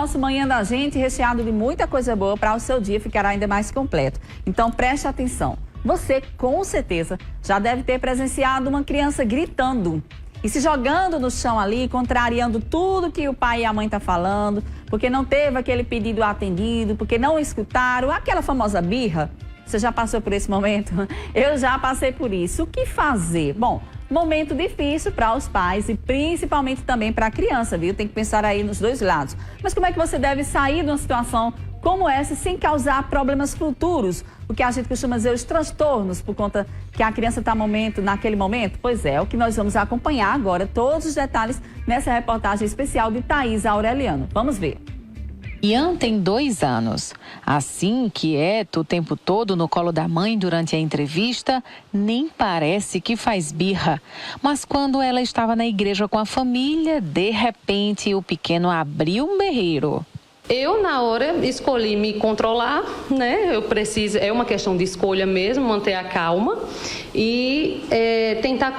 nosso Manhã da Gente, recheado de muita coisa boa para o seu dia ficar ainda mais completo. Então preste atenção. Você, com certeza, já deve ter presenciado uma criança gritando e se jogando no chão ali, contrariando tudo que o pai e a mãe estão falando, porque não teve aquele pedido atendido, porque não escutaram, aquela famosa birra. Você já passou por esse momento? Eu já passei por isso. O que fazer? Bom, momento difícil para os pais e principalmente também para a criança, viu? Tem que pensar aí nos dois lados. Mas como é que você deve sair de uma situação como essa sem causar problemas futuros? O que a gente costuma dizer, os transtornos, por conta que a criança está naquele momento? Pois é, o que nós vamos acompanhar agora, todos os detalhes nessa reportagem especial de Thaís Aureliano. Vamos ver. Ian tem 2 anos. Assim, quieto o tempo todo no colo da mãe durante a entrevista, nem parece que faz birra. Mas quando ela estava na igreja com a família, de repente o pequeno abriu um berreiro. Eu, na hora, escolhi me controlar, né? É uma questão de escolha mesmo, manter a calma e tentar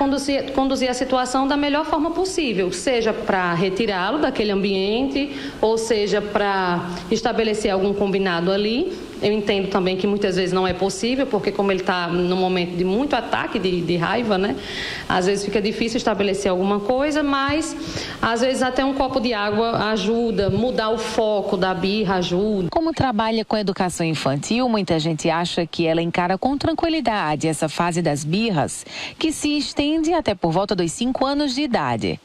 conduzir a situação da melhor forma possível, seja para retirá-lo daquele ambiente, ou seja para estabelecer algum combinado ali. Eu entendo também que muitas vezes não é possível, porque como ele está num momento de muito ataque, de raiva, né? Às vezes fica difícil estabelecer alguma coisa, mas às vezes até um copo de água ajuda, mudar o foco da birra ajuda. Como trabalha com educação infantil, muita gente acha que ela encara com tranquilidade essa fase das birras, que se estende até por volta dos 5 anos de idade.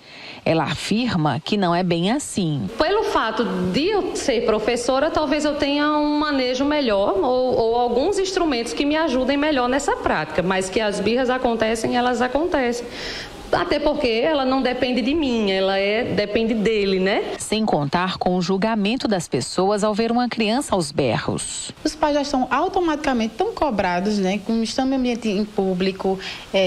Ela afirma que não é bem assim. Pelo fato de eu ser professora, talvez eu tenha um manejo melhor ou alguns instrumentos que me ajudem melhor nessa prática, mas que as birras acontecem, elas acontecem. Até porque ela não depende de mim, depende dele, né? Sem contar com o julgamento das pessoas ao ver uma criança aos berros. Os pais já estão automaticamente tão cobrados, né? Como estão no ambiente em público,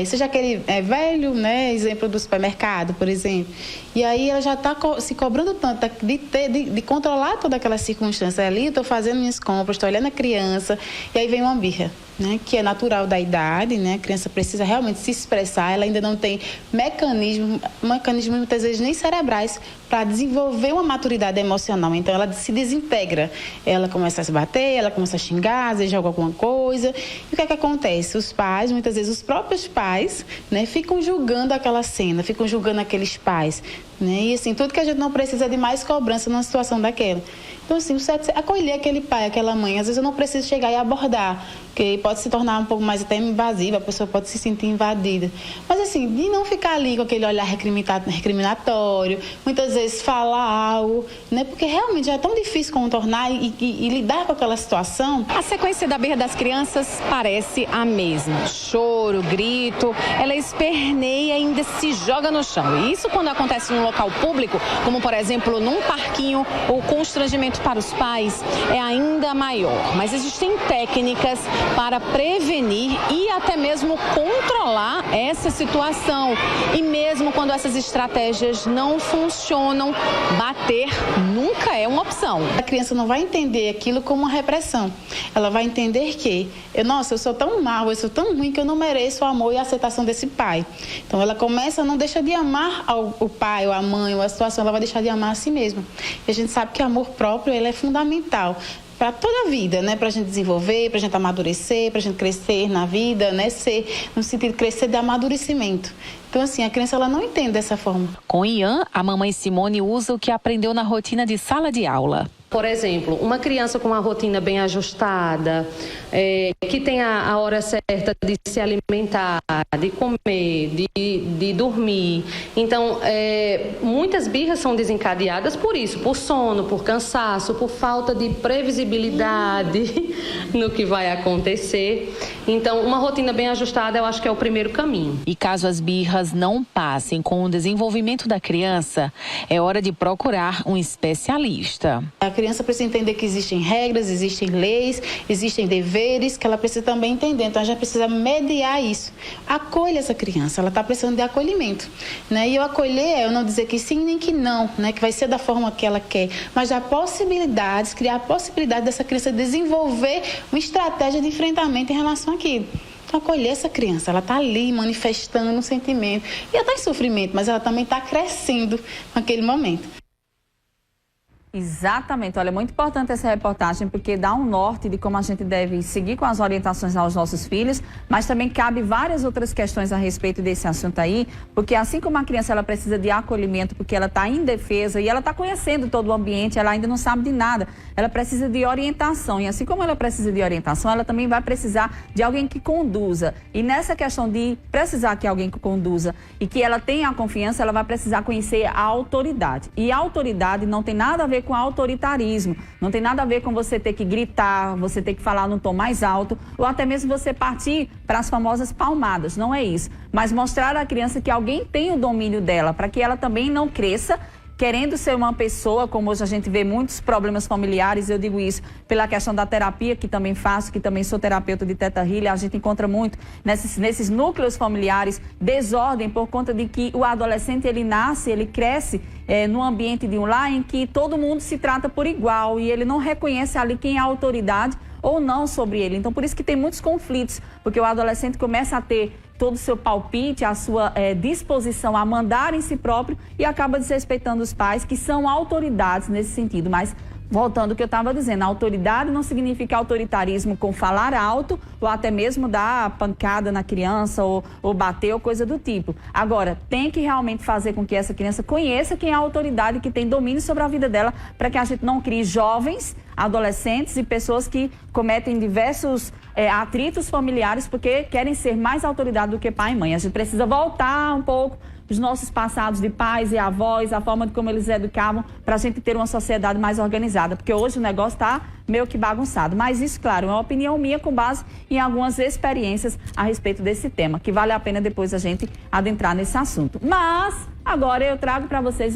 seja aquele velho, né? Exemplo do supermercado, por exemplo. E aí ela já está se cobrando tanto de controlar toda aquela circunstância ali. Estou fazendo minhas compras, estou olhando a criança, e aí vem uma birra, né, que é natural da idade, né? A criança precisa realmente se expressar, ela ainda não tem mecanismos muitas vezes nem cerebrais para desenvolver uma maturidade emocional. Então ela se desintegra, ela começa a se bater, ela começa a xingar, às vezes joga alguma coisa. E o que é que acontece? Os pais, muitas vezes os próprios pais, né, ficam julgando aquela cena, ficam julgando aqueles pais, né? E assim, tudo que a gente não precisa é de mais cobrança numa situação daquela. Então, assim, o certo é acolher aquele pai, aquela mãe. Às vezes eu não preciso chegar e abordar, porque pode se tornar um pouco mais até invasiva, a pessoa pode se sentir invadida. Mas, assim, de não ficar ali com aquele olhar recriminatório, muitas vezes falar algo, né? Porque realmente já é tão difícil contornar e lidar com aquela situação. A sequência da birra das crianças parece a mesma. Choro, grito, ela esperneia e ainda se joga no chão. E isso quando acontece num local público, como, por exemplo, num parquinho, o constrangimento para os pais é ainda maior. Mas existem técnicas para prevenir e até mesmo controlar essa situação. E mesmo quando essas estratégias não funcionam, bater nunca é uma opção. A criança não vai entender aquilo como uma repressão. Ela vai entender que, eu sou tão mal, eu sou tão ruim que eu não mereço o amor e a aceitação desse pai. Então ela não deixa de amar o pai, ou a mãe, ou a situação, ela vai deixar de amar a si mesma. E a gente sabe que o amor próprio, ele é fundamental para toda a vida, né? Para a gente desenvolver, para a gente amadurecer, para a gente crescer na vida, né? No sentido de crescer de amadurecimento. Então, assim, a criança ela não entende dessa forma. Com Ian, a mamãe Simone usa o que aprendeu na rotina de sala de aula. Por exemplo, uma criança com uma rotina bem ajustada, que tem a hora certa de se alimentar, de comer, de dormir. Então, muitas birras são desencadeadas por isso, por sono, por cansaço, por falta de previsibilidade no que vai acontecer. Então, uma rotina bem ajustada, eu acho que é o primeiro caminho. E caso as birras não passem com o desenvolvimento da criança, é hora de procurar um especialista. A criança precisa entender que existem regras, existem leis, existem deveres que ela precisa também entender. Então, a gente precisa mediar isso. Acolha essa criança, ela está precisando de acolhimento, né? E eu acolher é eu não dizer que sim nem que não, né? Que vai ser da forma que ela quer, mas dar possibilidades, criar a possibilidade dessa criança desenvolver uma estratégia de enfrentamento em relação àquilo. Então, acolher essa criança, ela está ali manifestando um sentimento. E ela está em sofrimento, mas ela também está crescendo naquele momento. Exatamente, olha, é muito importante essa reportagem porque dá um norte de como a gente deve seguir com as orientações aos nossos filhos, mas também cabe várias outras questões a respeito desse assunto aí, porque assim como a criança ela precisa de acolhimento porque ela está indefesa e ela está conhecendo todo o ambiente, ela ainda não sabe de nada, ela precisa de orientação e assim como ela precisa de orientação, ela também vai precisar de alguém que conduza e nessa questão de precisar que alguém que conduza e que ela tenha a confiança, ela vai precisar conhecer a autoridade e a autoridade não tem nada a ver com autoritarismo, não tem nada a ver com você ter que gritar, você ter que falar num tom mais alto ou até mesmo você partir para as famosas palmadas, não é isso, mas mostrar à criança que alguém tem o domínio dela, para que ela também não cresça querendo ser uma pessoa, como hoje a gente vê muitos problemas familiares, eu digo isso pela questão da terapia, que também faço, que também sou terapeuta de Theta Healing, a gente encontra muito nesses núcleos familiares desordem por conta de que o adolescente, ele nasce, ele cresce no ambiente de um lar em que todo mundo se trata por igual e ele não reconhece ali quem é a autoridade ou não sobre ele. Então, por isso que tem muitos conflitos, porque o adolescente começa a ter todo o seu palpite, a sua disposição a mandar em si próprio e acaba desrespeitando os pais, que são autoridades nesse sentido. Mas, voltando ao que eu estava dizendo, a autoridade não significa autoritarismo com falar alto ou até mesmo dar pancada na criança ou bater ou coisa do tipo. Agora, tem que realmente fazer com que essa criança conheça quem é a autoridade que tem domínio sobre a vida dela, para que a gente não crie jovens, adolescentes e pessoas que cometem diversos atritos familiares porque querem ser mais autoridade do que pai e mãe. A gente precisa voltar um pouco os nossos passados de pais e avós, a forma de como eles educavam, para a gente ter uma sociedade mais organizada, porque hoje o negócio está meio que bagunçado. Mas isso, claro, é uma opinião minha com base em algumas experiências a respeito desse tema, que vale a pena depois a gente adentrar nesse assunto. Mas agora eu trago para vocês